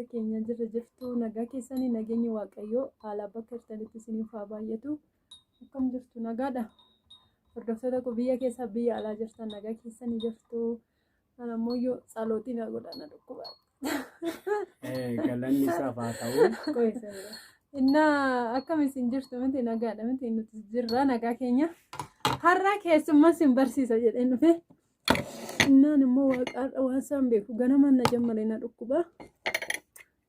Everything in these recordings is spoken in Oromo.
hordoftoota keenya jirtu nagaa keessanii nageenyi waaqayyoo haala bakka jirtanitti isiniif haa baay'atu. Akkam jirtu nagaadha. Hordoftoota ko biyya keessa biyya alaa jirtan nagaa keessanii jirtu. Ana ammoo yoo salootiin godhana dhukkuba. Galanni isaaf haa ta'u. Inna akkam isin jirtu miti nagaadha miti nuti jirra nagaa keenya. Har'a keessummaa sin barsiisa jedheen dhufe. Innaan immoo waaqaadha waan isaan beeku ganama na jammale na dhukkuba.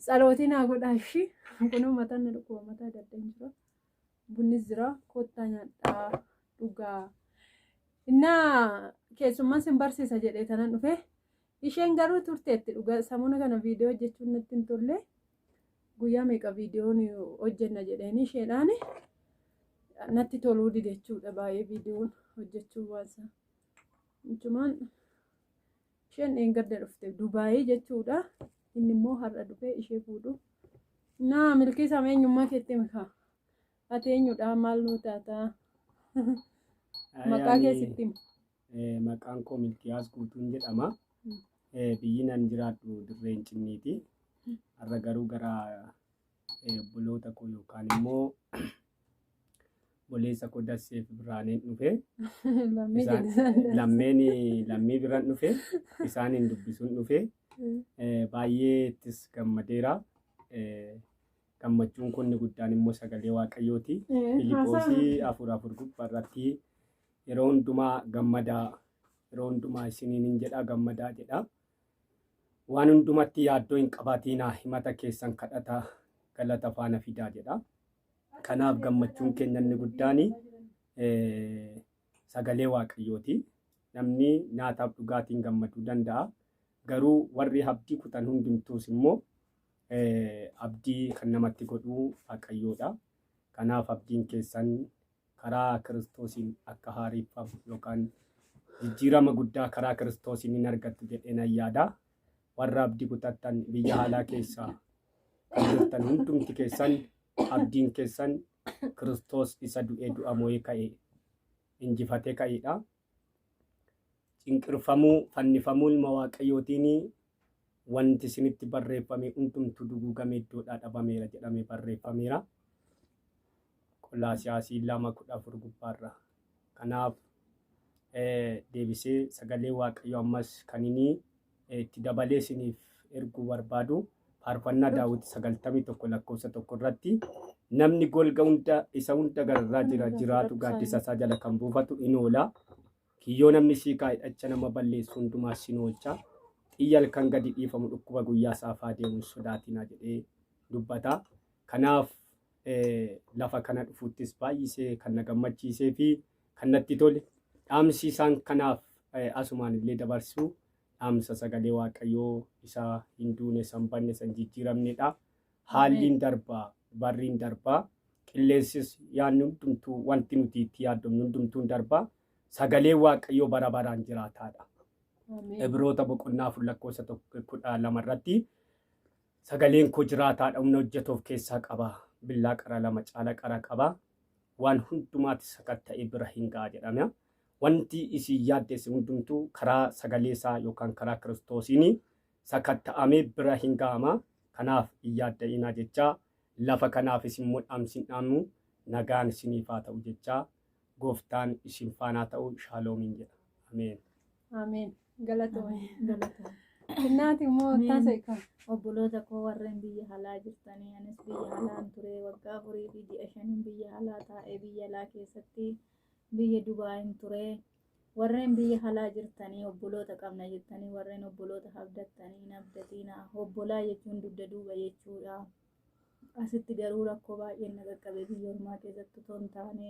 Salootiin haa godhaashi. Kunoo mataan na dhukkuba mataa daddan jira. Bunnis jira kottaa nyaadhaa dhugaa. Innaa keessummaa sin barsiisa jedhee tanan dhufe. Isheen garuu turteetti dhugaa samuuna kana viidiyoo hojjechuun natti hin tolle. Guyyaa meeqa viidiyoon hojjenna jedheeni isheedhaan natti toluu dide jechuudha baay'ee viidiyoon hojjechuu waansa. Jechuun isheen eeggadda dhufte Dubaayii jechuudha. Inni immoo har'a dhufee ishee fuudhu. Naa milkii sameenyummaa keetti mikaa. Ati eenyudha maal nu taata? Maqaa keessitti hima. Maqaan koo Milkiyaas Guutuun jedhama. Biyyi nan jiraadhu Dirreen Cinniiti. Har'a garuu gara obboloota koo yookaan immoo boleessa koo Dasseef Biraaneen dhufe. Lammii biraan dhufe. Isaaniin dubbisuun dhufe. Baay'ee ittis gammadeera. Gammachuun kun guddaan immoo sagalee Waaqayyooti. Filiiphosii 4:4 gubbaarratti yeroo hundumaa gammadaa yeroo hundumaa isiniin jedha gammadaa jedha. Waan hundumatti yaaddoo hin qabaatinaa himata keessan kadhata galata faana fidaa jedha. Kanaaf gammachuun keenya inni guddaan sagalee Waaqayyooti. Namni nyaataaf dhugaatiin gammaduu danda'a. Garuu warri abdii kutan hundumtuus immoo abdii kan namatti godhu Waaqayyoodha. Kanaaf abdiin keessan karaa Kiristoosiin akka haariiffamu yookaan jijjiirama guddaa karaa Kiristoosiin hin argattu jedheen ayyaada. Warra abdii kutattan biyya alaa keessaa kan jirtan hundumti keessan abdiin keessan Kiristoos isa du'ee du'a moo'ee ka'e injifatee ka'edha. Cinqirfamuu fannifamuu ilma Waaqayyootiin wanti isinitti barreeffame hundumtu duguugamee iddoodhaa dhabameera jedhamee barreeffameera. Qolaasiyaasii 2:14 gubbaarra. Kanaaf deebisee sagalee Waaqayyoo ammas kan inni itti dabalee isiniif erguu barbaadu faarfannaa Daawit 91 lakkoofsa 1 irratti namni golga hunda isa hunda gararraa jiraatu gaaddisa isaa jala kan buufatu in oola. Kiyyoo namni siikaa hidhacha nama balleessu hundumaa sin oolcha. Xiyya halkan gadi dhiifamu dhukkuba guyyaa saafaa deemuun sodaatinaa jedhee dubbata. Kanaaf lafa kana dhufuuttis baay'isee kan na gammachiisee fi kan natti tole dhaamsi isaan kanaaf asumaan illee dabarsu dhaamsa sagalee Waaqayyoo isa hin duune san banne san jijjiiramnedha. Haalliin darbaa barriin darbaa qilleensis yaadni hundumtuu wanti nuti itti yaaddomnu hundumtuun darbaa sagalee Waaqayyoo bara baraan jiraataadha. Ibroota boqonnaa 4:12 irratti sagaleen koo jiraataadha humna hojjetuuf keessaa qaba. Billaa qara lama caala qara qaba. Waan hundumaatti sakatta'ee bira hin ga'a jedhama. Wanti isin yaaddeessi hundumtuu karaa sagalee isaa yookaan karaa Kiristoosiin sakatta'amee bira hin ga'ama. Kanaaf hin yaadda'inaa jecha lafa kanaafis immoo dhaamsin dhaamu nagaan isiniif haa ta'u jecha gooftaan isin faanaa ta'u shaaloomiin jedha. Ameen. Ameen. Galatoomee. Innaati immoo taasisa. Obboloota koo warreen biyya alaa jirtanii anis biyya alaan ture waggaa 4 fi ji'a 5 biyya alaa taa'ee biyya alaa keessatti biyya Dubaayin ture. Warreen biyya alaa jirtanii obboloota qabna jettanii warreen obboloota abdattanii abdatiina obbolaa jechuun dugda duuba jechuudha. Asitti garuu rakkoo baay'een na qaqqabe biyya ormaa keessatti otoo hin taane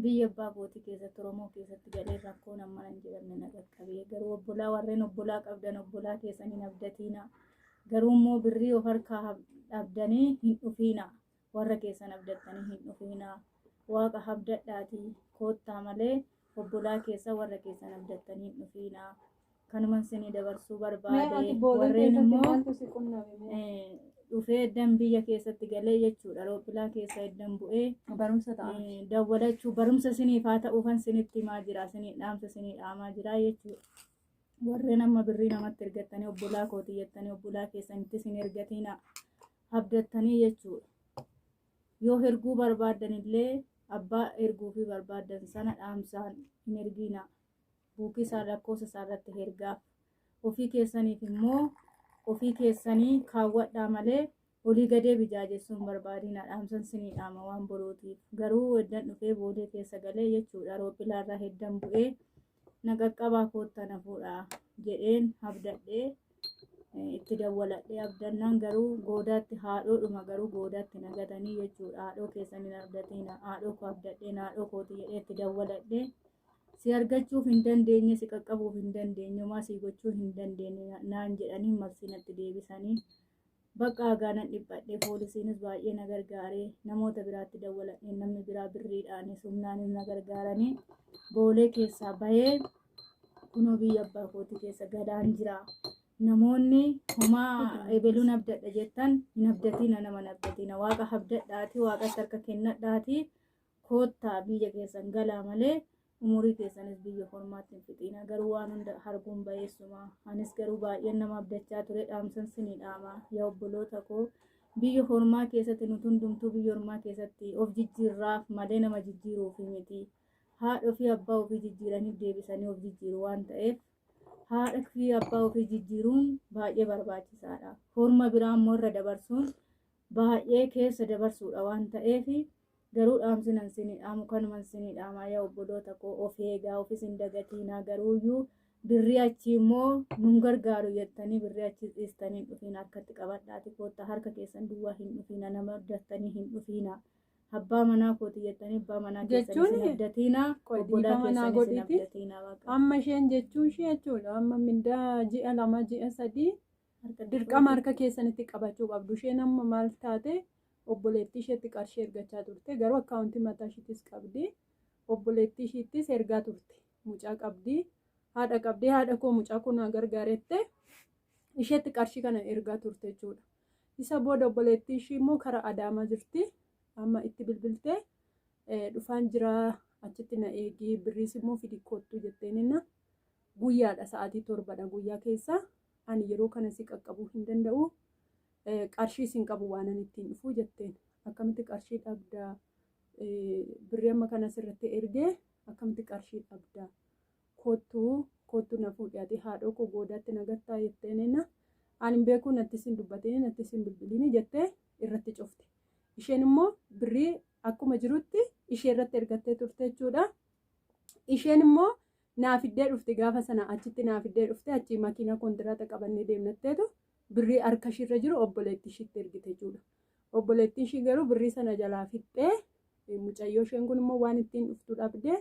biyya abbaa kootii keessatti Oromoo keessatti galee rakkoo nama hin jedhamne na qaqqabe. Garuu obbolaa warreen obbolaa qabdan obbolaa keessanii abdatiina. Garuu immoo birrii of harkaa abdanii hin dhufiina. Warra keessan abdattanii hin dhufiina. Waaqa abdadhaatii koottaa malee obbolaa keessa warra keessan abdattanii hin dhufiina. Kanuman isinii dabarsuu barbaade warreen immoo dhufee eddan biyya keessatti galee jechuudha. Roopilaa keessa eddan bu'ee barumsa ta'a. Dawwalachuu barumsa isiniif haa ta'uu kan isinitti himaa jira. Isinii dhaamsa isinii dhaamaa jira jechuudha. warreen amma birrii namatti ergattanii obbolaa kooti jettanii obbolaa keessanittis hin ergatina abdattanii jechuudha. Yoo erguu barbaaddan illee abbaa erguu fi barbaadan sana dhaamsaan hin ergina. Buukii isaa lakkoofsa isaa irratti ergaaf. Ofii keessaniif immoo ofii keessanii kaawwadhaa malee olii gadee bijaajessuun barbaadina. Dhaamsan sinii dhaama waan borootiif. Garuu heddan dhufee boodee keessa galee jechuudha. Rooppilaarraa heddan bu'ee na qaqqabaa koottana fuudha jedheen abdadhee itti dawwaladhee abdannaan garuu goodaatti haadhoodhuma garuu goodaatti nagatanii jechuudha. Haadhoo keessanii abdatiin haadhoo koo abdadheen haadhoo kooti jedhee itti dawwaladhee si argachuuf hin dandeenye si qaqqabuuf hin dandeenye maa si gochuu hin dandeenye naan jedhanii marsinatti deebisanii bakka agaanan dhiphadhee poolisiinis baay'ee na gargaaree namoota biraatti dawwaladhee namni biraa birriidhaanis humnaanis na gargaaranii boolee keessaa bahee kunoo biyya abbaa kootii keessa gadaan jira. Namoonni homaa ebeluun abdadha jettan hin abdatina nama hin abdatina waaqa abdadhaati waaqatti harka kennadhaati koottaa biyya keessan galaa malee umurii keessanis biyya hormaatti hin fixina. Garuu waan hunda arguun bayeessuma anis garuu baay'een nama abdachaa ture dhaamsan sinii dhaama yaa obboloota koo biyya hormaa keessatti nuti hundumtuu biyya hormaa keessatti of jijjiirraaf malee nama jijjiiruuf miti. Haadha fi abbaa ofii jijjiiraniif deebisanii of jijjiiru waan ta'eef haadha fi abbaa ofii jijjiiruun baay'ee barbaachisaadha. Horma biraa immoo irra dabarsuun baay'ee keessa dabarsuudha waan ta'eef garuu dhaamsinan sinii dhaamu kanuman sinii dhaamaa yaa obboloota koo of eegaa ofis hin dagatinaa. Garuuyyuu birrii achii immoo nun gargaaru jettanii birrii achii dhiistanii dhufiin harkatti qabadhaati koottaa harka keessan duwwaa hin dhufiina nama abdattanii hin dhufiina. Abbaa manaa kooti jettanii abbaa manaa keessanii hin abdatinaa obbolaa keessanii hin abdatinaa. Amma isheen jechuun ishee jechuudha amma mindaa ji'a 2 ji'a 3 dirqama harka keessanitti qabachuu qabdu. Isheen amma maal taate obboleettii isheetti qarshii ergachaa turte garuu akkaawuntii mataa isheettis qabdi. Obboleettii isheettis ergaa turte mucaa qabdi haadha qabdi haadha koo mucaa kun gargaareette isheetti qarshii kana ergaa turte jechuudha. Isa booda obboleettii ishee immoo karaa Adaamaa jirti amma itti bilbiltee dhufaan jira achitti na eegi birriis immoo fidi kottu jetteenina guyyaadha sa'aatii 7dha guyyaa keessa ani yeroo kana si qaqqabuu hin danda'u. Qarshii sin qabu waan ani ittiin dhufu jetteen akkamitti qarshii dhabda birrii amma kana sirratti ergee akkamitti qarshii dhabda kottu na fuudhaati haadhoo koo goodaatti nagattaa jetteenina ani beekuu natti sin dubbatini natti sin bilbilini jettee irratti cufte. Isheen immoo birrii akkuma jirutti ishee irratti ergattee turte jechuudha. Isheen immoo naafiddee dhufte gaafa sana achitti naafiddee dhufte achii makiina kontiraata qabannee deemnatteetu birrii harka ishiirra jiru obboleettii ishiitti ergite jechuudha. Obboleettiin ishii garuu birrii sana jalaa fixxee mucayyoo isheen kun immoo waan ittiin dhuftu dhabdee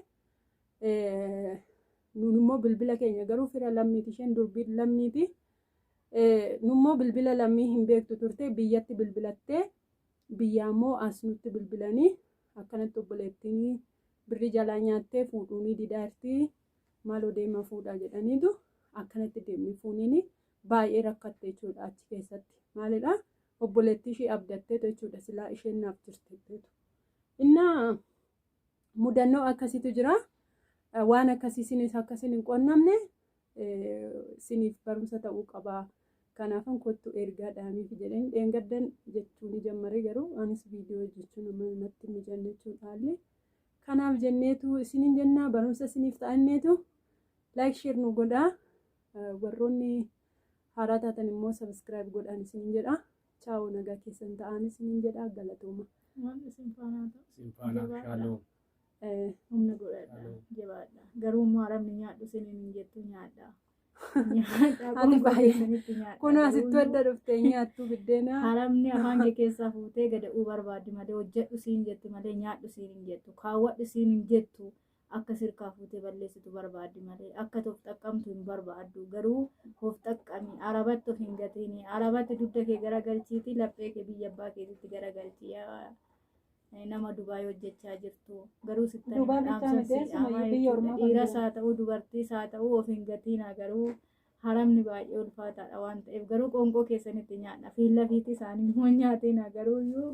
nun immoo bilbila keenya garuu fira lammiiti isheen durbii lammiiti. Nu immoo bilbila lammii hin beektu turte biyyatti bilbilattee biyyaa immoo as nutti bilbilanii akkanatti obboleettiin birrii jalaa nyaattee fuudhuunii didaartii maaloo deema fuudhaa jedhaniitu akkanatti deemni fuuniini. Baay'ee rakkatte jechuudha achi keessatti maalidha obboleettii ishee abdatteetu jechuudha silaa isheen naaf jirtetteetu. Innaa mudannoo akkasiitu jira waan akkasii sinis akkasiin hin qonnamne siniif barumsa ta'uu qabaa. Kanaafan kottu ergaa dhaamiif jedheen dheengaddan jechuun jammare garuu anis viidiyoo jechuun namatti mijanne jechuudha. Kanaaf jenneetu isiniin jennaa barumsa siniif ta'anneetu laayik sheer nu godhaa warroonni haaraa taatan immoo sabiskiraayib godhaan isiniin jedha. Chaa'oo nagaa keessan ta'an isiniin jedha galatooma. Simfaanaa shaaloo. Humna godhadha jabaadha garuu immoo haramni nyaadhu isiniin hin jettu nyaadha. Ati baay'ee kun asitti adda dhuftee nyaattu biddeena. Haramni afaan kee keessaa fuutee gada'uu barbaaddi malee hojjedhu siin jetti malee nyaadhu siin hin jettu kaawwadhu siin hin jettu. Akka sirkaa fuutee balleessitu barbaaddi malee akka of xaqqamtu hin barbaaddu garuu of xaqqami arabatti of hin gatini arabatti dugda kee garagalchiiti laphee kee biyya abbaa keetitti garagalchi nama Dubaay hojjechaa jirtu garuu sittanii dhiiras haa ta'uu dubartiis haa ta'uu of hin gatina garuu haramni baay'ee ulfaataadha waan ta'eef garuu qoonqoo keessanitti nyaadha fiilla fiiti isaanii immoo nyaatina garuuyyuu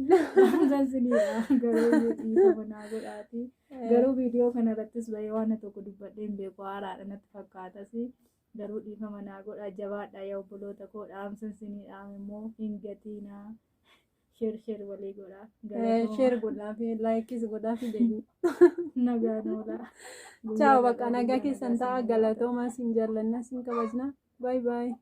sansiniidha garuuyyuu dhiifama naa godhaati garuu viidiyoo kanarrattis bahee waan tokko dubbadheen beeku haaraadha natti fakkaatas garuu dhiifama naa godhaa jabaadhaa yaa obboloota koo dhaamsan sinii dhaame immoo hin gatiinaa sheer walii godhaa Share godhaa fi laayikis godhaa fi deebii. nagaan oolaa. Ciao, bakka nagaa keessan ta'a galatoomaa siin jaallanna siin kabajna. Bye bye.